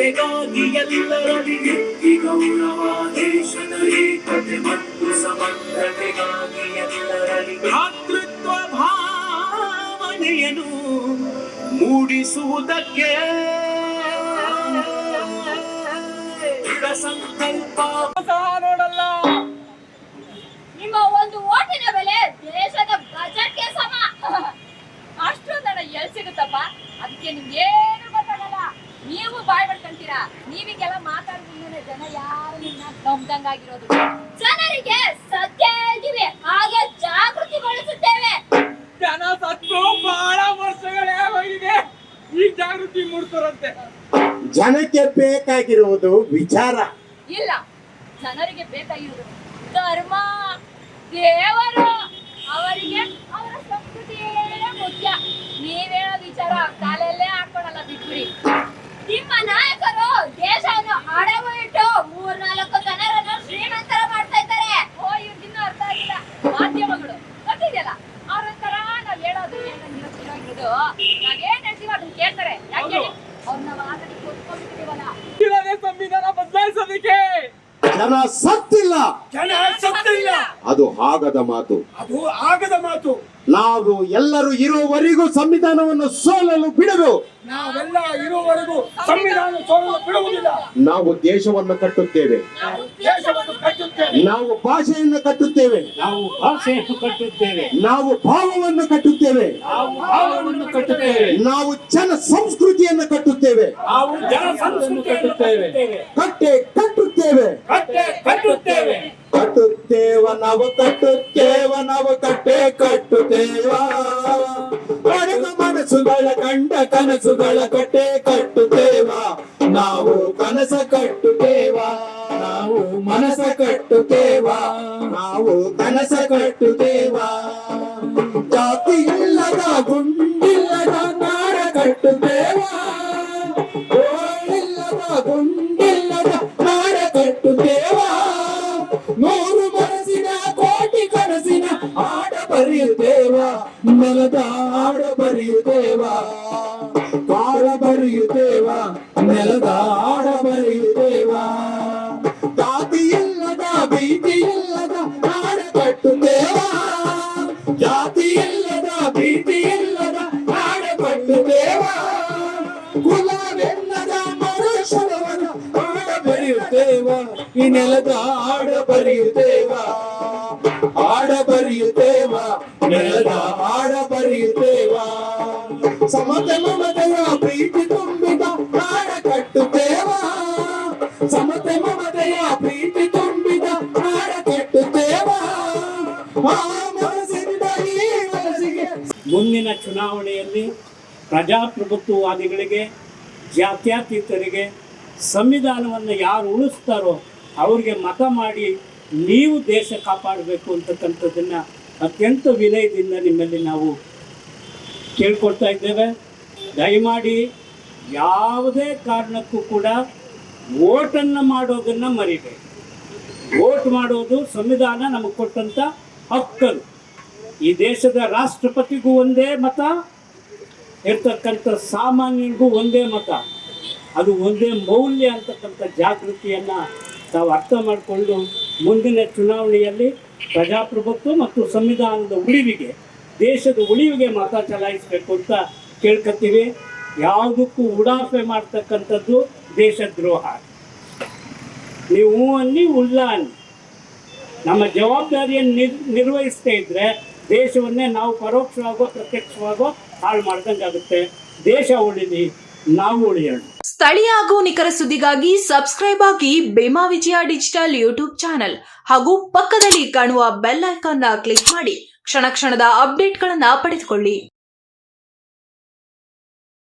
ಜನತೆಗಾಗಿ ಎಲ್ಲರಲ್ಲಿ ಗೌರವ, ದೇಶದ ಏಕತೆ ಮತ್ತು ಸಮಗ್ರತೆಗಾಗಿ ಎಲ್ಲರಲ್ಲಿ ಭ್ರಾತೃತ್ವ ಭಾವನೆಯನ್ನು ಮೂಡಿಸುವುದಕ್ಕೆ ದೃಢ ಸಂಕಲ್ಪ ನೋಡಲ್ಲ. ನಿಮ್ಮ ಒಂದು ಓಟಿನ ಬೆಲೆ ದೇಶದ ಬಜೆಟ್ಗೆ ಸಮ. ಅಷ್ಟು ದಡ ಎಲ್ಲಿ ಸಿಗುತ್ತಪ್ಪ? ಅದಕ್ಕೆ ನಿಮ್ಗೇನು ಗೊತ್ತಾಗಲ್ಲ. ನೀವು ಬಾಯ್ ಬಿಡ್ಕೊಂತೀರಾ. ನೀವಿಗೆಲ್ಲ ಮಾತಾಡ್ಕೊಂಡ್ರೆ ಜನ ಯಾರು ನಿನ್ನ ನಂಬ್ದಂಗಾಗಿರೋದು. ಜನರಿಗೆ ಸತ್ಯ ಹೇಳ್ತೀವಿ, ಹಾಗೆ ಜಾಗೃತಿಗೊಳಿಸುತ್ತೇವೆ. ಜನ ಸತ್ತು ಬಹಳ ವರ್ಷಗಳೇ ಹೋಗಿದೆ, ಈ ಜಾಗೃತಿ ಮೂಡ್ತಾರಂತೆ. ಜನಕ್ಕೆ ಬೇಕಾಗಿರುವುದು ವಿಚಾರ ಇಲ್ಲ, ಜನರಿಗೆ ಬೇಕಾಗಿರುವುದು ಧರ್ಮ, ದೇವರು. ಅವರಿಗೆ ಅವರ ಸಂಸ್ಕೃತಿಯೇ ಮುಖ್ಯ. ನೀವೇಳೋ ವಿಚಾರ ತಲೆಯಲ್ಲೇ ಹಾಕೊಳ್ಳಲ್ಲ, ಬಿಟ್ಬಿಡಿ. ನಿಮ್ಮ ನಾಯಕರು ದೇಶವನ್ನು ಅಡವು ಇಟ್ಟು 3-4 ಜನರನ್ನು ಶ್ರೀಮಂತರ ಮಾಡ್ತಾ ಇದ್ದಾರೆ. ಇವ್ರಿಗಿನ್ನೂ ಅರ್ಥ ಆಗಿಲ್ಲ. ಮಾಧ್ಯಮಗಳು ಗೊತ್ತಿದೆಯಲ್ಲ, ಅವ್ರೊಂಥರ ನಾವ್ ಹೇಳೋದು ಏನಂಗಿರೋದು, ನಾವೇನ್ ಹೇಳ್ತೀವಿ ಅದನ್ನ ಕೇಳ್ತಾರೆ. ಯಾಕೆ ಅವ್ರನ್ನ ಮಾತಾಡಿ ಕೊಟ್ಕೊಂಡ್ಬಿಟ್ಟಿವಲ್ಲ. ಸಂವಿಧಾನ ಬದಲಾಯಿಸೋದಕ್ಕೆ ಜನ ಸತ್ತಿಲ್ಲ, ಅದು ಆಗದ ಮಾತು. ನಾವು ಎಲ್ಲರೂ ಇರುವವರೆಗೂ ಸಂವಿಧಾನವನ್ನು ಸೋಲಲು ಬಿಡಬೇಕು. ನಾವೆಲ್ಲ ಇರುವವರೆಗೂ ಸಂವಿಧಾನ ಸೋಲಲು ಬಿಡುವುದಿಲ್ಲ. ನಾವು ದೇಶವನ್ನು ಕಟ್ಟುತ್ತೇವೆ, ನಾವು ಭಾಷೆಯನ್ನು ಕಟ್ಟುತ್ತೇವೆ, ನಾವು ಭಾವವನ್ನು ಕಟ್ಟುತ್ತೇವೆ, ನಾವು ಜನ ಸಂಸ್ಕೃತಿಯನ್ನು ಕಟ್ಟುತ್ತೇವೆ, ಕಟ್ಟುತ್ತೇವ ನಾವು ಕಟ್ಟುತ್ತೇವ ಅಡಗ ಮನಸ್ಸುಗಳ ಕಂಡ ಕನಸುಗಳ ಕಟ್ಟೆ ಕಟ್ಟುತ್ತೇವ. ನಾವು ಕನಸ ಕಟ್ಟುತ್ತೇವ, ನಾವು ಮನಸ ಕಟ್ಟುತ್ತೇವ, ನಾವು ಕನಸ ಕಟ್ಟುತ್ತೇವ. ಜಾತಿ ಇಲ್ಲದ ಗುಂಡಿಲ್ಲದ ನಾಡ ಕಟ್ಟುತ್ತೇವ, ಗೋಳಿಲ್ಲದ ಗುಂಡಿಲ್ಲದ ನಾಡ ಕಟ್ಟುತ್ತೇವ. 100 ಮನಸ್ಸಿನ ಕೋಟಿ ಕನಸಿನ ಆಡ ಬರೆಯುತ್ತೇವ, ನೆಲದ ಆಡ ಬರೆಯುತ್ತೇವ, ಕಾಡ ಬರೆಯುತ್ತೇವ, ನೆಲದ ಆಡ ಬರೆಯುತ್ತೇವ. ಜಾತಿ ಇಲ್ಲದ ಭೀತಿ ಇಲ್ಲದ ನಾಡ ಕಟ್ಟುತ್ತೇವ, ಜಾತಿ ಇಲ್ಲದ ಭೀತಿ ಇಲ್ಲದ ನಾಡ ಕಟ್ಟುತ್ತೇವ. ಕುಲವೆಲ್ಲದ ಮನುಷ್ಯರವರ ಆಡ ಬರೆಯುತ್ತೇವ, ಈ ನೆಲದ ಆಡ ಬರೆಯುತ್ತೇವ, ಆಡ ಬರೆಯುತ್ತೇವ, ನೆಲದ ಆಡ ಬರೆಯುತ್ತೇವ. ಸಮತೆ ಮಮತೆಯ ಪ್ರೀತಿ ತುಂಬಿದ ನಾಡ ಕಟ್ಟುತ್ತೇವ, ಸಮತೆ ಮಮತೆಯ ಪ್ರೀತಿ ತುಂಬಿದ ನಾಡ ಕಟ್ಟುತ್ತೇವ. ಆ ಮನಸ್ಸಿನಿಂದ ಈ ಮನಸ್ಸಿಗೆ. ಮುಂದಿನ ಚುನಾವಣೆಯಲ್ಲಿ ಪ್ರಜಾಪ್ರಭುತ್ವವಾದಿಗಳಿಗೆ, ಜಾತ್ಯತೀತರಿಗೆ ಸಂವಿಧಾನವನ್ನು ಯಾರು ಉಳಿಸ್ತಾರೋ ಅವ್ರಿಗೆ ಮತ ಮಾಡಿ ನೀವು ದೇಶ ಕಾಪಾಡಬೇಕು ಅಂತಕ್ಕಂಥದ್ದನ್ನು ಅತ್ಯಂತ ವಿನಯದಿಂದ ನಿಮ್ಮಲ್ಲಿ ನಾವು ಕೇಳ್ಕೊಳ್ತಾ ಇದ್ದೇವೆ. ದಯಮಾಡಿ ಯಾವುದೇ ಕಾರಣಕ್ಕೂ ಕೂಡ ವೋಟನ್ನು ಮಾಡೋದನ್ನು ಮರಿಬೇಡಿ. ವೋಟ್ ಮಾಡೋದು ಸಂವಿಧಾನ ನಮಗೆ ಕೊಟ್ಟಂಥ ಹಕ್ಕದು. ಈ ದೇಶದ ರಾಷ್ಟ್ರಪತಿಗೂ ಒಂದೇ ಮತ ಇರ್ತಕ್ಕಂಥ ಸಾಮಾನ್ಯರಿಗೂ ಒಂದೇ ಮತ, ಅದು ಒಂದೇ ಮೌಲ್ಯ ಅಂತಕ್ಕಂಥ ಜಾಗೃತಿಯನ್ನು ನಾವು ಅರ್ಥ ಮಾಡಿಕೊಂಡು ಮುಂದಿನ ಚುನಾವಣೆಯಲ್ಲಿ ಪ್ರಜಾಪ್ರಭುತ್ವ ಮತ್ತು ಸಂವಿಧಾನದ ಉಳಿವಿಗೆ, ದೇಶದ ಉಳಿವಿಗೆ ಮತ ಚಲಾಯಿಸಬೇಕು ಅಂತ ಕೇಳ್ಕೊತೀವಿ. ಯಾವುದಕ್ಕೂ ಉಡಾಫೆ ಮಾಡ್ತಕ್ಕಂಥದ್ದು ದೇಶದ್ರೋಹ. ನೀವು ಅನ್ನಿ ಉಲ್ಲ ಅನ್ನಿ, ನಮ್ಮ ಜವಾಬ್ದಾರಿಯನ್ನು ನಿರ್ವಹಿಸ್ತಾ ಇದ್ದರೆ ದೇಶವನ್ನೇ ನಾವು ಪರೋಕ್ಷವಾಗೋ ಪ್ರತ್ಯಕ್ಷವಾಗೋ ಹಾಳು ಮಾಡ್ದಂಗಾಗುತ್ತೆ. ದೇಶ ಉಳಿಲಿ, ನಾವು ಉಳಿಯೋಣ. ಸ್ಥಳೀಯ ಹಾಗೂ ನಿಖರ ಸುದ್ದಿಗಾಗಿ ಸಬ್ಸ್ಕ್ರೈಬ್ ಆಗಿ ಬೇಮಾ ವಿಜಯ ಡಿಜಿಟಲ್ ಯೂಟ್ಯೂಬ್ ಚಾನೆಲ್ ಹಾಗೂ ಪಕ್ಕದಲ್ಲಿ ಕಾಣುವ ಬೆಲ್ ಐಕಾನ್ ಕ್ಲಿಕ್ ಮಾಡಿ ಕ್ಷಣ ಕ್ಷಣದ ಅಪ್ಡೇಟ್ಗಳನ್ನು ಪಡೆದುಕೊಳ್ಳಿ.